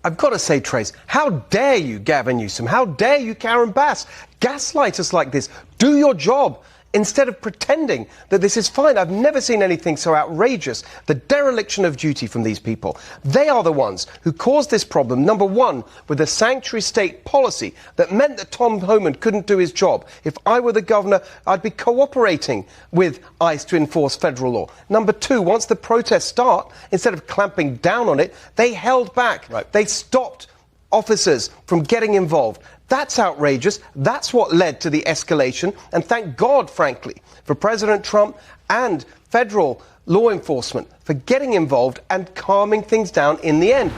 I've got to say, Trace, how dare you, Gavin Newsom? How dare you, Karen Bass, gaslight us like this? Do your job instead of pretending that this is fine. I've never seen anything so outrageous. The dereliction of duty from these people. They are the ones who caused this problem, number one, with the sanctuary state policy that meant that Tom Homan couldn't do his job. If I were the governor, I'd be cooperating with ICE to enforce federal law. Number two, once the protests start, instead of clamping down on it, they held back. Right. They stopped officers from getting involved. That's outrageous. That's what led to the escalation. And thank God, frankly, for President Trump and federal law enforcement for getting involved and calming things down in the end.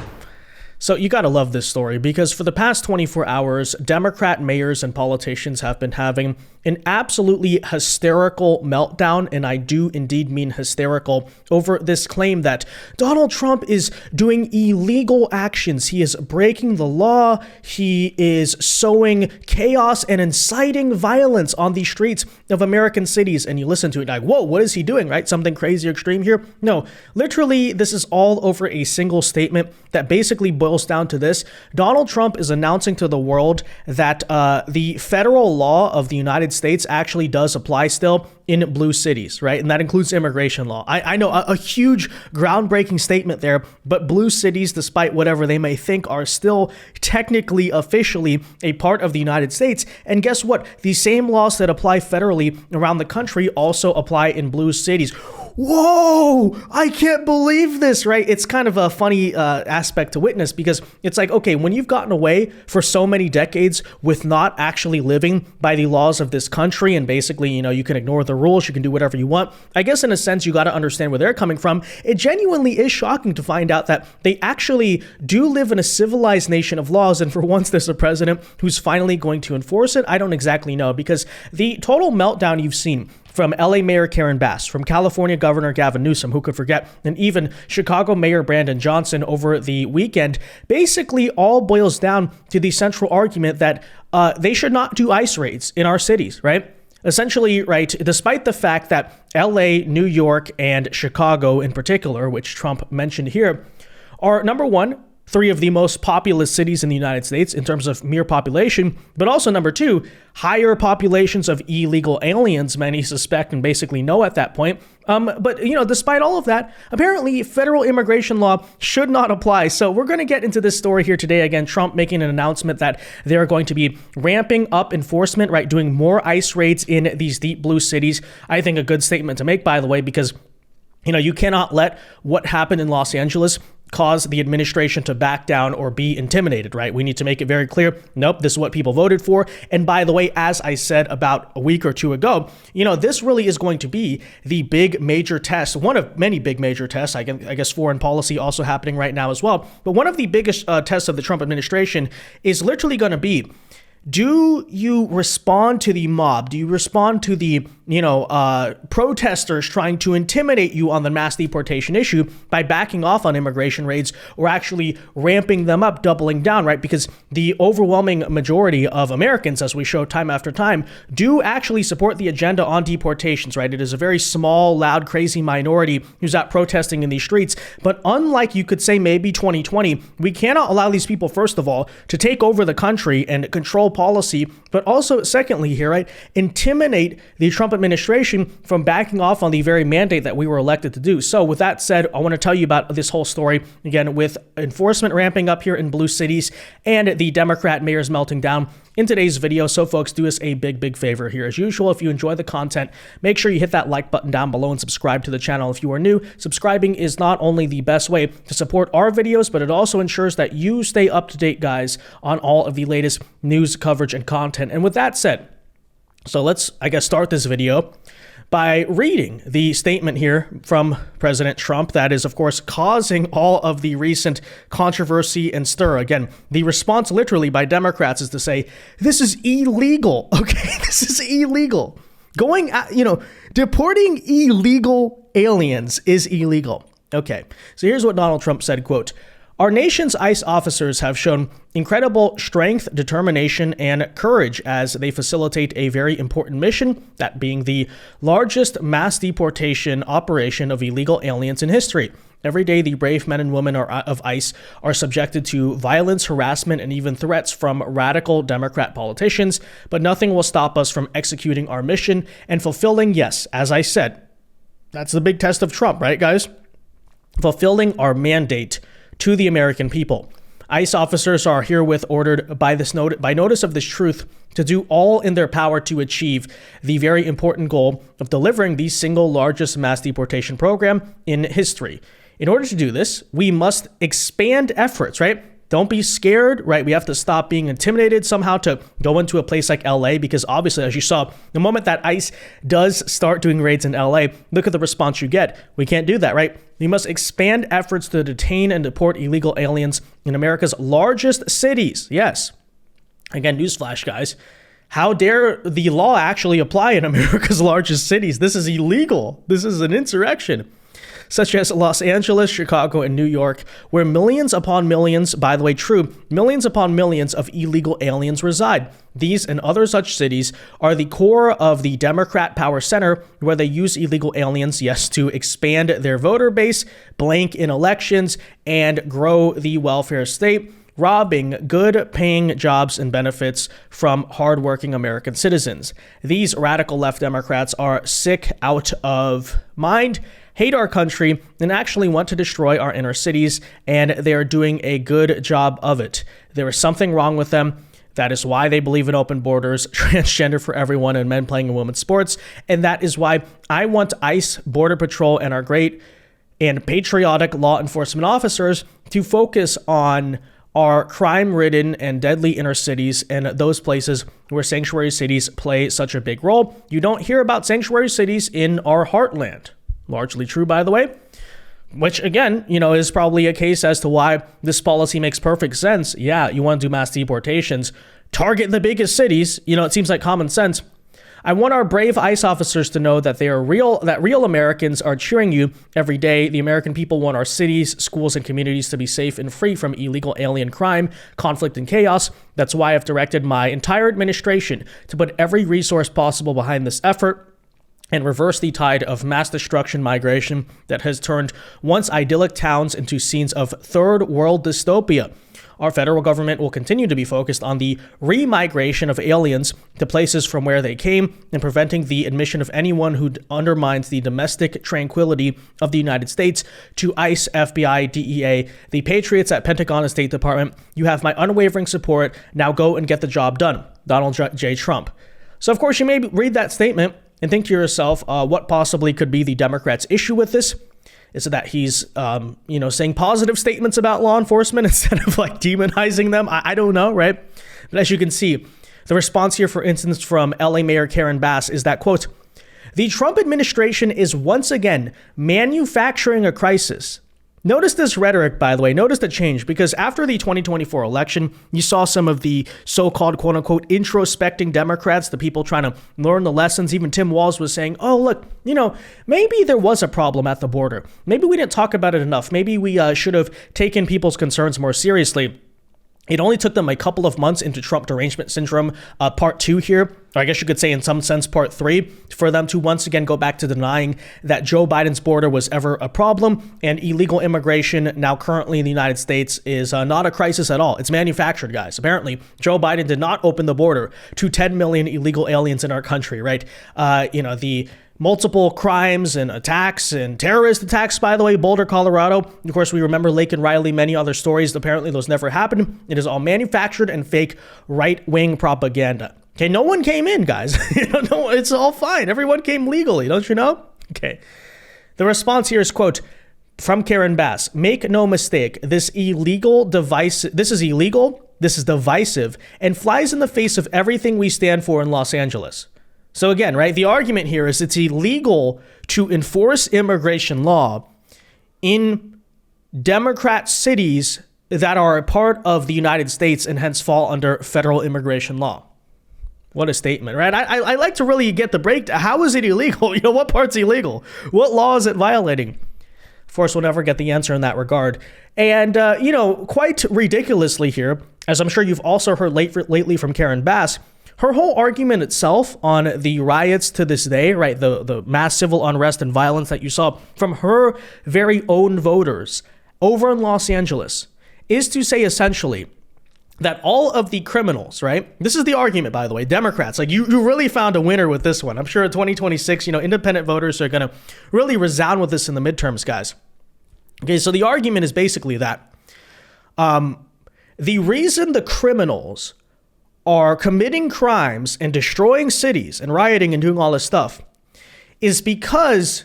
So you gotta love this story, because for the past 24 hours, Democrat mayors and politicians have been having an absolutely hysterical meltdown, and I do indeed mean hysterical, over this claim that Donald Trump is doing illegal actions. He is breaking the law. He is sowing chaos and inciting violence on the streets of American cities. And you listen to it like, whoa, what is he doing, right? Something crazy or extreme here? No, literally, this is all over a single statement that basically boils down to this. Donald Trump is announcing to the world that the federal law of the United States actually does apply still in blue cities, right? And that includes immigration law. I know a huge groundbreaking statement there, but blue cities, despite whatever they may think, are still technically, officially a part of the United States. And guess what? The same laws that apply federally around the country also apply in blue cities. Whoa, I can't believe this, right? It's kind of a funny aspect to witness, because it's like, okay, when you've gotten away for so many decades with not actually living by the laws of this country, and basically, you know, you can ignore the rules, you can do whatever you want. I guess in a sense, you got to understand where they're coming from. It genuinely is shocking to find out that they actually do live in a civilized nation of laws. And for once, there's a president who's finally going to enforce it. I don't exactly know, because the total meltdown you've seen from LA Mayor Karen Bass, from California Governor Gavin Newsom, who could forget, and even Chicago Mayor Brandon Johnson over the weekend, basically all boils down to the central argument that they should not do ICE raids in our cities, right? Essentially, right, despite the fact that LA, New York, and Chicago in particular, which Trump mentioned here, are number one, three of the most populous cities in the United States in terms of mere population, but also number two, higher populations of illegal aliens, many suspect and basically know at that point. But, you know, despite all of that, apparently federal immigration law should not apply. So we're going to get into this story here today. Again, Trump making an announcement that they're going to be ramping up enforcement, right? Doing more ICE raids in these deep blue cities. I think a good statement to make, by the way, because, you know, you cannot let what happened in Los Angeles cause the administration to back down or be intimidated, right? We need to make it very clear, nope, this is what people voted for. And by the way, as I said about a week or two ago, you know, this really is going to be the big major test, one of many big major tests, I guess foreign policy also happening right now as well. But one of the biggest tests of the Trump administration is literally going to be, do you respond to the mob? Do you respond to the, protesters trying to intimidate you on the mass deportation issue by backing off on immigration raids, or actually ramping them up, doubling down, right? Because the overwhelming majority of Americans, as we show time after time, do actually support the agenda on deportations, right? It is a very small, loud, crazy minority who's out protesting in these streets. But unlike, you could say, maybe 2020, we cannot allow these people, first of all, to take over the country and control policy, but also, secondly here, right, intimidate the Trump administration from backing off on the very mandate that we were elected to do. So with that said, I want to tell you about this whole story, again, with enforcement ramping up here in blue cities and the Democrat mayors melting down in today's video. So folks, do us a big favor here. As usual, if you enjoy the content, make sure you hit that like button down below and subscribe to the channel if you are new. Subscribing is not only the best way to support our videos, but it also ensures that you stay up to date, guys, on all of the latest news coverage and content. And with that said, so let's, start this video by reading the statement here from President Trump that is, of course, causing all of the recent controversy and stir. Again, the response literally by Democrats is to say, this is illegal. Okay, this is illegal. Deporting illegal aliens is illegal. Okay, so here's what Donald Trump said, quote, Our nation's ICE officers have shown incredible strength, determination, and courage as they facilitate a very important mission, that being the largest mass deportation operation of illegal aliens in history. Every day, the brave men and women of ICE are subjected to violence, harassment, and even threats from radical Democrat politicians, but nothing will stop us from executing our mission and fulfilling, yes, as I said, that's the big test of Trump, right, guys? Fulfilling our mandate to the American people. ICE officers are herewith ordered by notice of this truth to do all in their power to achieve the very important goal of delivering the single largest mass deportation program in history. In order to do this, we must expand efforts, right? Don't be scared, right? We have to stop being intimidated somehow to go into a place like LA, because obviously, as you saw, the moment that ICE does start doing raids in LA, look at the response you get. We can't do that, right? We must expand efforts to detain and deport illegal aliens in America's largest cities. Yes. Again, newsflash, guys. How dare the law actually apply in America's largest cities? This is illegal. This is an insurrection. Such as Los Angeles, Chicago, and New York, where millions upon millions, by the way, true, millions upon millions of illegal aliens reside. These and other such cities are the core of the Democrat power center, where they use illegal aliens, yes, to expand their voter base, blank in elections, and grow the welfare state, robbing good-paying jobs and benefits from hardworking American citizens. These radical left Democrats are sick out of mind, hate our country, and actually want to destroy our inner cities, and they are doing a good job of it. There is something wrong with them. That is why they believe in open borders, transgender for everyone, and men playing in women's sports. And that is why I want ICE, Border Patrol, and our great and patriotic law enforcement officers to focus on our crime-ridden and deadly inner cities and those places where sanctuary cities play such a big role. You don't hear about sanctuary cities in our heartland. Largely true, by the way, which again, is probably a case as to why this policy makes perfect sense. Yeah, you want to do mass deportations, target the biggest cities. It seems like common sense. I want our brave ICE officers to know that real Americans are cheering you every day. The American people want our cities, schools, and communities to be safe and free from illegal alien crime, conflict, and chaos. That's why I've directed my entire administration to put every resource possible behind this effort and reverse the tide of mass destruction migration that has turned once idyllic towns into scenes of third world dystopia. Our federal government will continue to be focused on the remigration of aliens to places from where they came and preventing the admission of anyone who undermines the domestic tranquility of the United States to ICE, FBI, DEA, the Patriots at Pentagon and State Department. You have my unwavering support. Now go and get the job done. Donald J. Trump. So, of course, you may read that statement and think to yourself, what possibly could be the Democrats' issue with this? Is it that he's, saying positive statements about law enforcement instead of demonizing them? I don't know, right? But as you can see, the response here, for instance, from LA Mayor Karen Bass is that, quote, "The Trump administration is once again manufacturing a crisis." Notice this rhetoric, by the way. Notice the change, because after the 2024 election, you saw some of the so-called, quote-unquote, introspecting Democrats, the people trying to learn the lessons. Even Tim Walz was saying, oh, look, maybe there was a problem at the border. Maybe we didn't talk about it enough. Maybe we should have taken people's concerns more seriously. It only took them a couple of months into Trump derangement syndrome part 2 here, or I guess you could say in some sense part 3, for them to once again go back to denying that Joe Biden's border was ever a problem, and illegal immigration now currently in the United States is not a crisis at all. It's manufactured, guys. Apparently, Joe Biden did not open the border to 10 million illegal aliens in our country, right? The multiple crimes and attacks and terrorist attacks, by the way, Boulder, Colorado. Of course, we remember Laken Riley, many other stories. Apparently, those never happened. It is all manufactured and fake right-wing propaganda. Okay, no one came in, guys. No, it's all fine. Everyone came legally, don't you know? Okay. The response here is, quote, from Karen Bass, "Make no mistake, this is illegal, this is divisive, and flies in the face of everything we stand for in Los Angeles." So again, right, the argument here is it's illegal to enforce immigration law in Democrat cities that are a part of the United States and hence fall under federal immigration law. What a statement, right? I like to really get the breakdown. How is it illegal? What part's illegal? What law is it violating? Of course, we'll never get the answer in that regard. And, quite ridiculously here, as I'm sure you've also heard lately from Karen Bass, her whole argument itself on the riots to this day, right, the mass civil unrest and violence that you saw from her very own voters over in Los Angeles, is to say essentially that all of the criminals, right? This is the argument, by the way, Democrats, like you really found a winner with this one. I'm sure in 2026, independent voters are going to really resound with this in the midterms, guys. Okay, so the argument is basically that the reason the criminals are committing crimes and destroying cities and rioting and doing all this stuff is because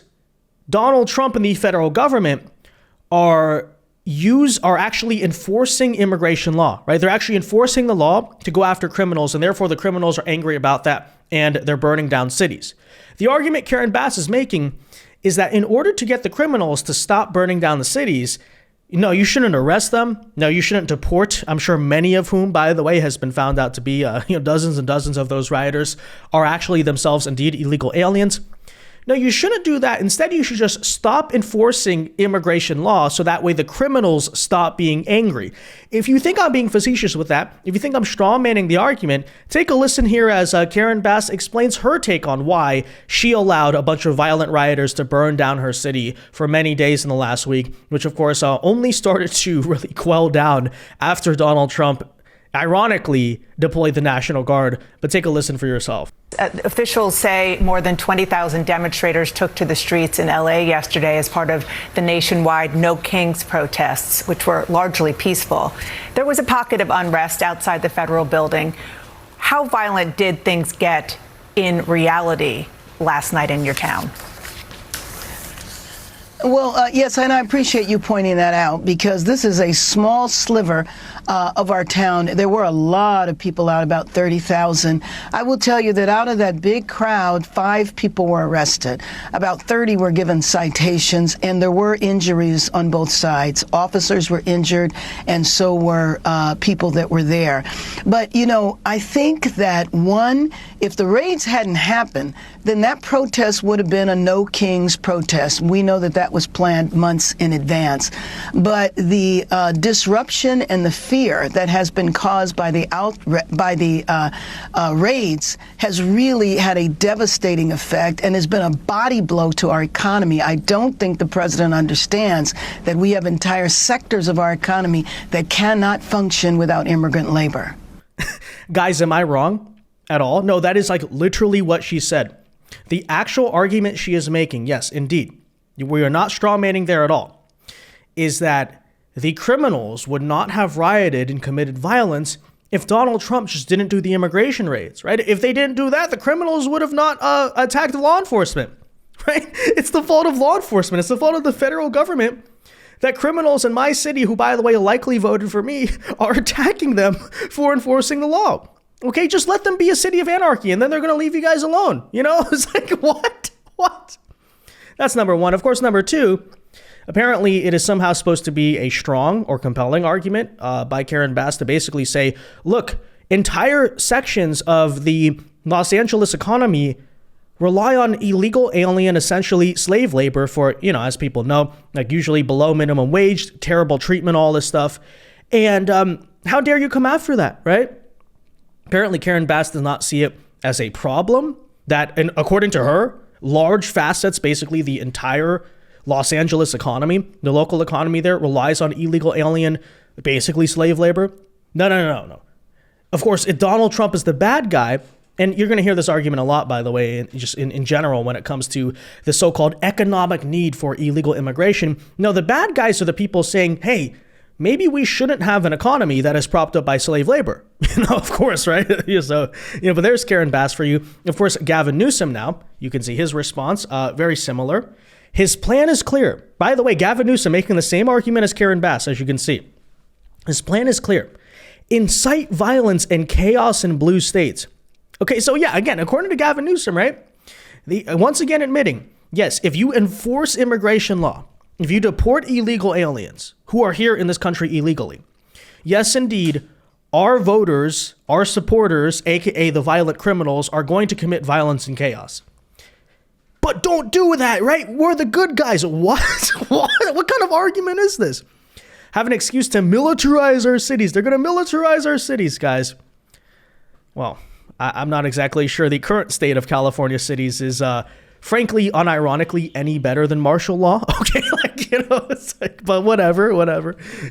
Donald Trump and the federal government are actually enforcing immigration law, right? They're actually enforcing the law to go after criminals, and therefore the criminals are angry about that and they're burning down cities. The argument Karen Bass is making is that in order to get the criminals to stop burning down the cities, no, you shouldn't arrest them. No, you shouldn't deport. I'm sure many of whom, by the way, has been found out to be, dozens and dozens of those rioters are actually themselves indeed illegal aliens. No, you shouldn't do that. Instead, you should just stop enforcing immigration law so that way the criminals stop being angry. If you think I'm being facetious with that, if you think I'm strawmanning the argument, take a listen here as Karen Bass explains her take on why she allowed a bunch of violent rioters to burn down her city for many days in the last week, which of course only started to really quell down after Donald Trump ironically deployed the National Guard. But take a listen for yourself. Officials say more than 20,000 demonstrators took to the streets in LA yesterday as part of the nationwide No Kings protests, which were largely peaceful. There was a pocket of unrest outside the federal building. How violent did things get in reality last night in your town? Well, yes, and I appreciate you pointing that out because this is a small sliver of our town. There were a lot of people out, about 30,000. I will tell you that out of that big crowd, 5 people were arrested. About 30 were given citations, and there were injuries on both sides. Officers were injured, and so were people that were there. But, I think that, one, if the raids hadn't happened, then that protest would have been a No Kings protest. We know that that was planned months in advance. But the disruption and the fear that has been caused by the raids has really had a devastating effect and has been a body blow to our economy. I don't think the president understands that we have entire sectors of our economy that cannot function without immigrant labor. Guys, am I wrong at all? No, that is like literally what she said. The actual argument she is making, yes, indeed, we are not strawmanning there at all, is that the criminals would not have rioted and committed violence if Donald Trump just didn't do the immigration raids, right? If they didn't do that, the criminals would have not attacked law enforcement, right? It's the fault of law enforcement. It's the fault of the federal government that criminals in my city, who, by the way, likely voted for me, are attacking them for enforcing the law. Okay, just let them be a city of anarchy, and then they're going to leave you guys alone. It's like, what? That's number one. Of course, number two, apparently it is somehow supposed to be a strong or compelling argument by Karen Bass to basically say, look, entire sections of the Los Angeles economy rely on illegal alien, essentially slave labor for, as people know, like usually below minimum wage, terrible treatment, all this stuff. And how dare you come after that, right? Apparently, Karen Bass does not see it as a problem that, and according to her, large facets, basically the entire Los Angeles economy, the local economy there relies on illegal alien, basically slave labor. No. Of course, if Donald Trump is the bad guy, and you're going to hear this argument a lot, by the way, just in general when it comes to the so-called economic need for illegal immigration. No, the bad guys are the people saying, hey, maybe we shouldn't have an economy that is propped up by slave labor. Of course, right? So, but there's Karen Bass for you. Of course, Gavin Newsom now, you can see his response, very similar. His plan is clear. By the way, Gavin Newsom making the same argument as Karen Bass, as you can see. His plan is clear. Incite violence and chaos in blue states. Okay, so yeah, again, according to Gavin Newsom, right? Once again admitting, yes, if you enforce immigration law, if you deport illegal aliens who are here in this country illegally, yes, indeed, our voters, our supporters, aka the violent criminals, are going to commit violence and chaos. but don't do that, right? We're the good guys. What? What kind of argument is this? Have an excuse to militarize our cities. They're going to militarize our cities, guys. Well, I'm not exactly sure the current state of California cities is, frankly, unironically, any better than martial law. Okay, like, you know, it's like, but whatever.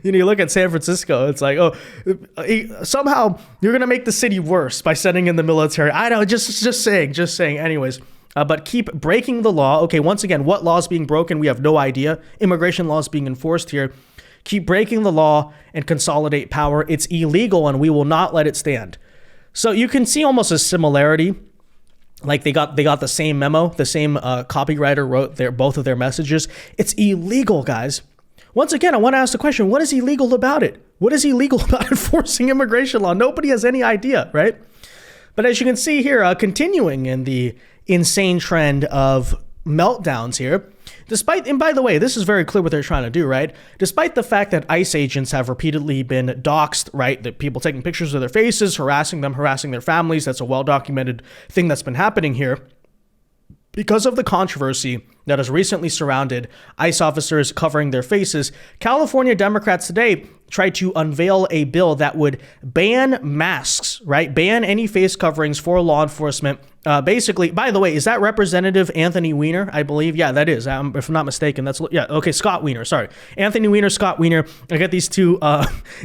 You know, you look at San Francisco, it's like, oh, somehow you're going to make the city worse by sending in the military. I know, just saying. Anyways, but keep breaking the law. Okay, once again, what law is being broken? We have no idea. Immigration law is being enforced here. Keep breaking the law and consolidate power. It's illegal and we will not let it stand. So you can see almost a similarity. Like they got the same memo, the same copywriter wrote both of their messages. It's illegal, guys. Once again, I want to ask the question, what is illegal about it? What is illegal about enforcing immigration law? Nobody has any idea, right? But as you can see here, continuing in the insane trend of meltdowns here, and by the way, this is very clear what they're trying to do, right? Despite the fact that ICE agents have repeatedly been doxxed, right? That people taking pictures of their faces, harassing them, harassing their families. That's a well-documented thing that's been happening here. Because of the controversy that has recently surrounded ICE officers covering their faces, California Democrats today tried to unveil a bill that would ban masks, right? Ban any face coverings for law enforcement. Basically, by the way, is that Representative Anthony Weiner? I believe, yeah, that is. If I'm not mistaken, that's, yeah, okay, Scott Weiner, sorry. Anthony Weiner, Scott Weiner. I get these two,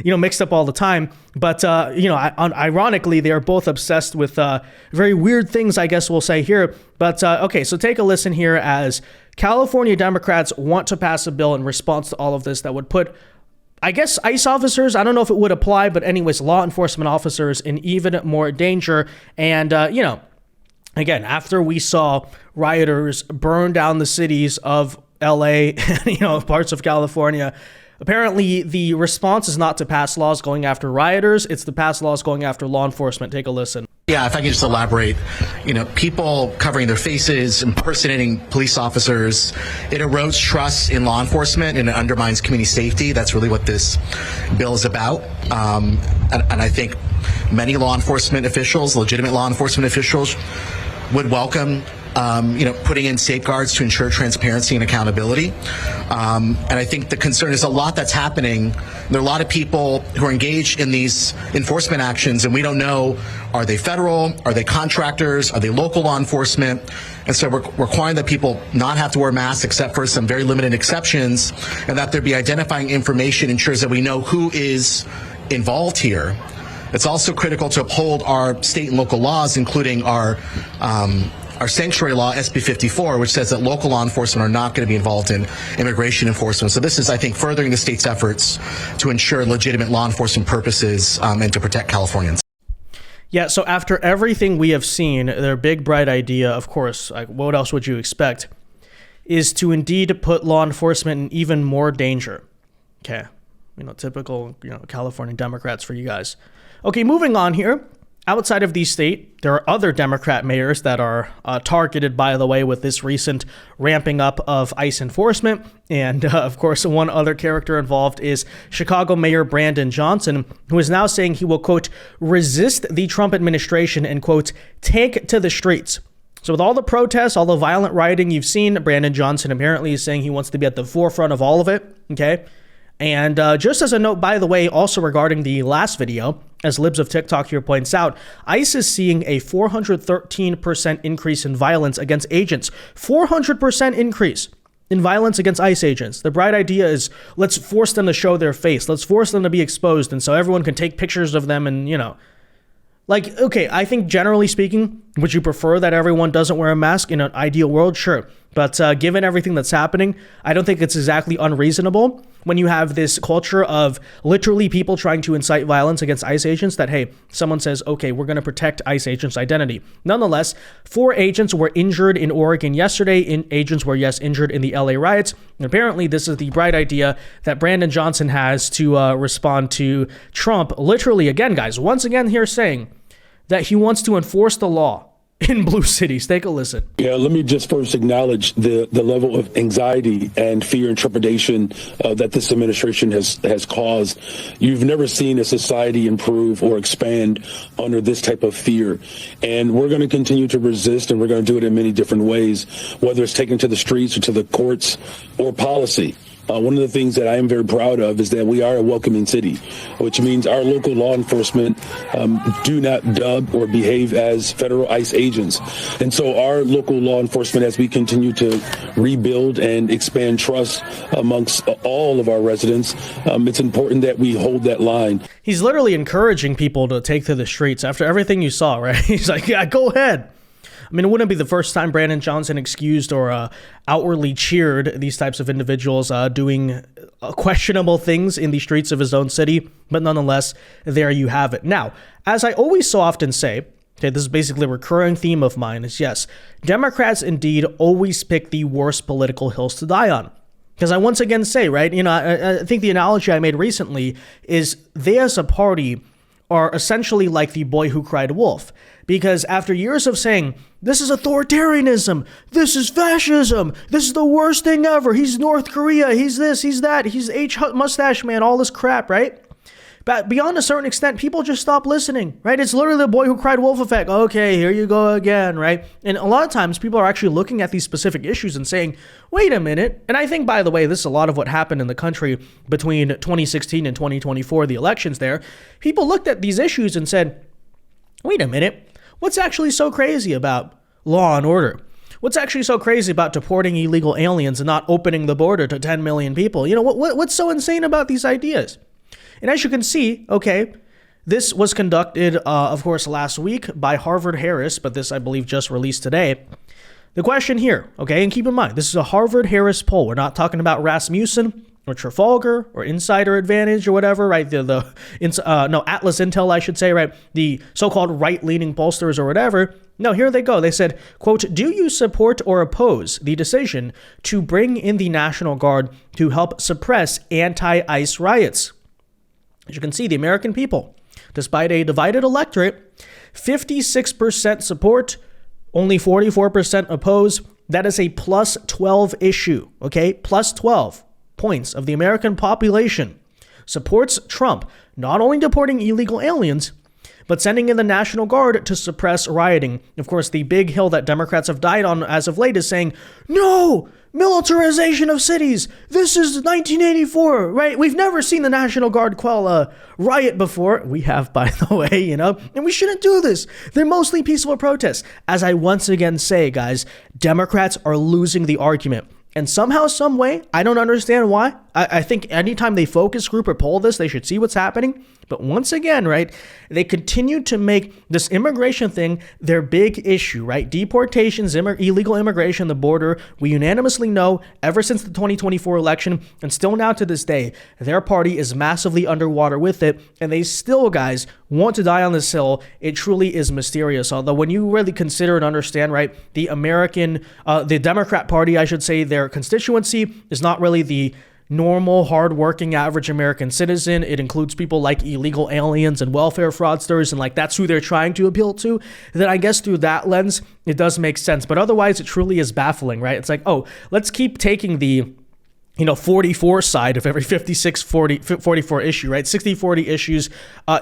mixed up all the time. But, ironically, they are both obsessed with very weird things, I guess we'll say here. But, okay, so take a listen here as California Democrats want to pass a bill in response to all of this that would put, I guess, ICE officers, I don't know if it would apply, but anyways, law enforcement officers in even more danger. And, again, after we saw rioters burn down the cities of LA and, parts of California, apparently the response is not to pass laws going after rioters. It's to pass laws going after law enforcement. Take a listen. Yeah, if I can just elaborate, people covering their faces, impersonating police officers, it erodes trust in law enforcement and it undermines community safety. That's really what this bill is about. And I think many law enforcement officials, legitimate law enforcement officials, would welcome putting in safeguards to ensure transparency and accountability. And I think the concern is a lot that's happening. There are a lot of people who are engaged in these enforcement actions, and we don't know, are they federal? Are they contractors? Are they local law enforcement? And so we're requiring that people not have to wear masks except for some very limited exceptions, and that there be identifying information ensures that we know who is involved here. It's also critical to uphold our state and local laws, including our sanctuary law, SB 54, which says that local law enforcement are not going to be involved in immigration enforcement. So this is, I think, furthering the state's efforts to ensure legitimate law enforcement purposes and to protect Californians. Yeah, so after everything we have seen, their big, bright idea, of course, like what else would you expect, is to indeed put law enforcement in even more danger. Okay, typical, California Democrats for you guys. Okay, moving on here. Outside of the state, there are other Democrat mayors that are targeted, by the way, with this recent ramping up of ICE enforcement. And, of course, one other character involved is Chicago Mayor Brandon Johnson, who is now saying he will, quote, resist the Trump administration and, quote, take to the streets. So with all the protests, all the violent rioting you've seen, Brandon Johnson apparently is saying he wants to be at the forefront of all of it, okay? And just as a note, by the way, also regarding the last video, as Libs of TikTok here points out, ICE is seeing a 413% increase in violence against agents. 400% increase in violence against ICE agents. The bright idea is let's force them to show their face. Let's force them to be exposed. And so everyone can take pictures of them and, like, okay, I think generally speaking, would you prefer that everyone doesn't wear a mask in an ideal world? Sure. But given everything that's happening, I don't think it's exactly unreasonable when you have this culture of literally people trying to incite violence against ICE agents that, hey, someone says, okay, we're going to protect ICE agents' identity. Nonetheless, 4 agents were injured in Oregon yesterday. Agents were, yes, injured in the LA riots. And apparently, this is the bright idea that Brandon Johnson has to respond to Trump. Literally, again, guys, once again here saying that he wants to enforce the law in blue cities. Take a listen. Yeah, let me just first acknowledge the level of anxiety and fear and trepidation that this administration has caused. You've never seen a society improve or expand under this type of fear. And we're going to continue to resist, and we're going to do it in many different ways, whether it's taken to the streets or to the courts or policy. One of the things that I am very proud of is that we are a welcoming city, which means our local law enforcement do not dub or behave as federal ICE agents. And so our local law enforcement, as we continue to rebuild and expand trust amongst all of our residents, it's important that we hold that line. He's literally encouraging people to take to the streets after everything you saw, right? He's like, yeah, go ahead. I mean, it wouldn't be the first time Brandon Johnson excused or outwardly cheered these types of individuals doing questionable things in the streets of his own city. But nonetheless, there you have it. Now, as I always so often say, okay, this is basically a recurring theme of mine, is yes, Democrats indeed always pick the worst political hills to die on. Because I once again say, right, I think the analogy I made recently is they as a party are essentially like the boy who cried wolf. Because after years of saying, this is authoritarianism, this is fascism, this is the worst thing ever, he's North Korea, he's this, he's that, he's H mustache man, all this crap, right? But beyond a certain extent, people just stop listening, right? It's literally the boy who cried wolf effect. Okay, here you go again, right? And a lot of times people are actually looking at these specific issues and saying, wait a minute. And I think, by the way, this is a lot of what happened in the country between 2016 and 2024, the elections there. People looked at these issues and said, wait a minute. What's actually so crazy about law and order? What's actually so crazy about deporting illegal aliens and not opening the border to 10 million people? You know, what's so insane about these ideas? And as you can see, okay, this was conducted, of course, last week by Harvard-Harris, but this, I believe, just released today. The question here, okay, and keep in mind, this is a Harvard-Harris poll. We're not talking about Rasmussen or Trafalgar or Insider Advantage or whatever, right? Atlas Intel, I should say, right? The so-called right-leaning pollsters or whatever. No, here they go. They said, quote, do you support or oppose the decision to bring in the National Guard to help suppress anti-ICE riots? As you can see, the American people, despite a divided electorate, 56% support, only 44% oppose. That is a plus 12 issue, okay? Plus 12 points of the American population supports Trump not only deporting illegal aliens, but sending in the National Guard to suppress rioting. Of course, the big hill that Democrats have died on as of late is saying, no, militarization of cities. This is 1984, right? We've never seen the National Guard quell a riot before. We have, by the way, and we shouldn't do this. They're mostly peaceful protests. As I once again say, guys, Democrats are losing the argument. And somehow, some way, I don't understand why. I think anytime they focus group or poll this, they should see what's happening. But once again, right, they continue to make this immigration thing their big issue, right? Deportations, illegal immigration, the border. We unanimously know ever since the 2024 election and still now to this day, their party is massively underwater with it. And they still, guys, want to die on this hill. It truly is mysterious. Although when you really consider and understand, right, the Democrat Party, I should say, their constituency is not really the normal, hardworking, average American citizen. It includes people like illegal aliens and welfare fraudsters, and like that's who they're trying to appeal to. Then I guess through that lens, it does make sense. But otherwise, it truly is baffling, right? It's like, oh, let's keep taking the 44 side of every 44 issue, right? 60-40 issues,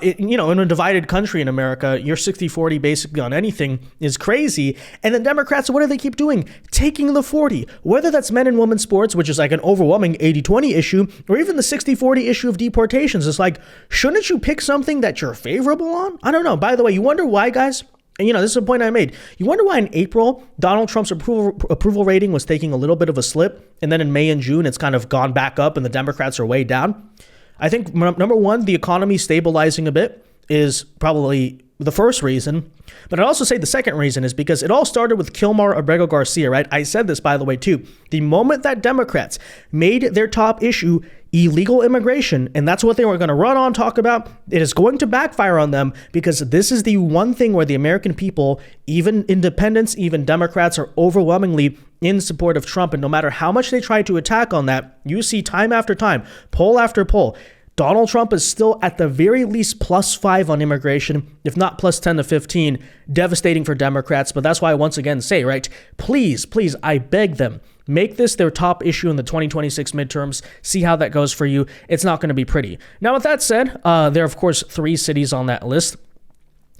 in a divided country in America, your 60-40 basically on anything is crazy. And then Democrats, what do they keep doing? Taking the 40, whether that's men and women sports, which is like an overwhelming 80-20 issue, or even the 60-40 issue of deportations. It's like, shouldn't you pick something that you're favorable on? I don't know. By the way, you wonder why, guys? And this is a point I made. You wonder why in April, Donald Trump's approval rating was taking a little bit of a slip. And then in May and June, it's kind of gone back up and the Democrats are way down. I think, number one, the economy stabilizing a bit is probably the first reason. But I'd also say the second reason is because it all started with Kilmar Abrego Garcia, right? I said this, by the way, too. The moment that Democrats made their top issue illegal immigration, and that's what they were going to run on, talk about, it is going to backfire on them because this is the one thing where the American people, even independents, even Democrats, are overwhelmingly in support of Trump. And no matter how much they try to attack on that, you see time after time, poll after poll, Donald Trump is still at the very least +5 on immigration, if not +10 to 15. Devastating for Democrats, but that's why I once again say, right, please, I beg them, make this their top issue in the 2026 midterms. See how that goes for you. It's not going to be pretty. Now, with that said, there are, of course, 3 cities on that list.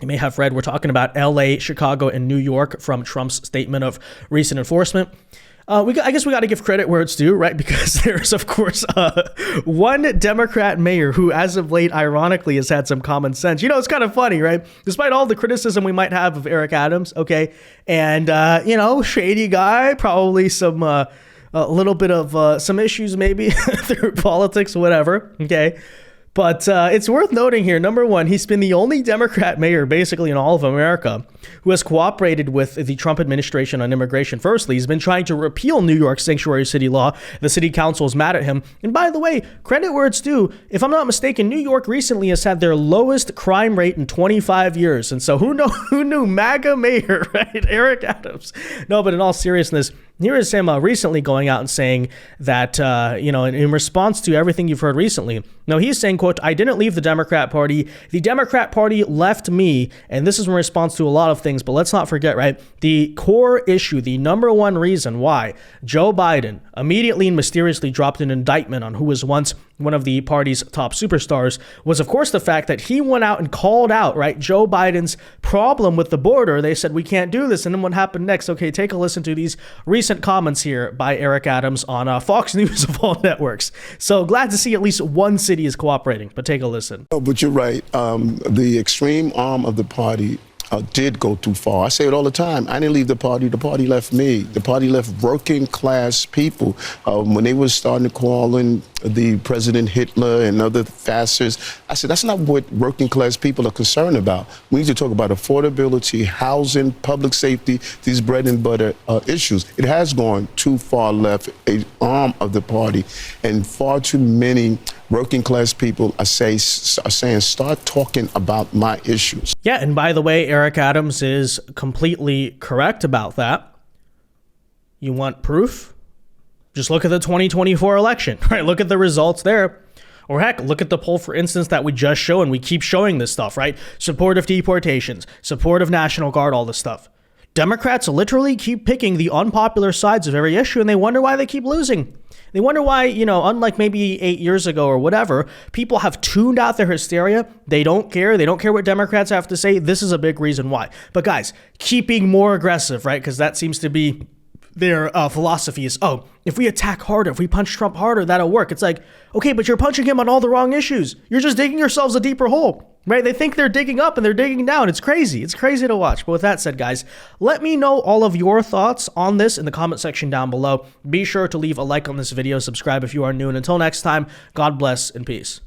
You may have read we're talking about LA, Chicago, and New York from Trump's statement of recent enforcement. I guess we got to give credit where it's due, right? Because there's, of course, one Democrat mayor who, as of late, ironically, has had some common sense. You know, it's kind of funny, right? Despite all the criticism we might have of Eric Adams, okay, and, shady guy, probably some, a little bit of some issues maybe through politics, whatever, okay? But it's worth noting here, number one, he's been the only Democrat mayor basically in all of America who has cooperated with the Trump administration on immigration. Firstly, he's been trying to repeal New York's sanctuary city law. The city council is mad at him. And by the way, credit where it's due. If I'm not mistaken, New York recently has had their lowest crime rate in 25 years. And so who knew MAGA mayor, right? Eric Adams. No, but in all seriousness, here is him recently going out and saying that, in response to everything you've heard recently. Now, he's saying, quote, "I didn't leave the Democrat Party. The Democrat Party left me." And this is in response to a lot of things. But let's not forget, right? The core issue, the number one reason why Joe Biden immediately and mysteriously dropped an indictment on who was once one of the party's top superstars was, of course, the fact that he went out and called out, right, Joe Biden's problem with the border. They said, we can't do this. And then what happened next? Okay, take a listen to these recent comments here by Eric Adams on Fox News of all networks. So glad to see at least one city is cooperating, but take a listen. Oh, but you're right. The extreme arm of the party did go too far. I say it all the time. I didn't leave the party left me. The party left working class people. When they were starting to call in the President Hitler and other fascists, I said, that's not what working class people are concerned about. We need to talk about affordability, housing, public safety, these bread and butter issues. It has gone too far left, an arm of the party, and far too many working class people are saying, start talking about my issues. Yeah, and by the way, Eric Adams is completely correct about that. You want proof? Just look at the 2024 election, right? Look at the results there. Or heck, look at the poll, for instance, that we just showed, and we keep showing this stuff, right? Support of deportations, support of National Guard, all this stuff. Democrats literally keep picking the unpopular sides of every issue, and they wonder why they keep losing. They wonder why, unlike maybe 8 years ago or whatever, people have tuned out their hysteria. They don't care. They don't care what Democrats have to say. This is a big reason why. But guys, keeping more aggressive, right? Because that seems to be their philosophy is, if we attack harder, if we punch Trump harder, that'll work. It's like, okay, but you're punching him on all the wrong issues. You're just digging yourselves a deeper hole, right? They think they're digging up and they're digging down. It's crazy. It's crazy to watch. But with that said, guys, let me know all of your thoughts on this in the comment section down below. Be sure to leave a like on this video, subscribe if you are new, and until next time, God bless and peace.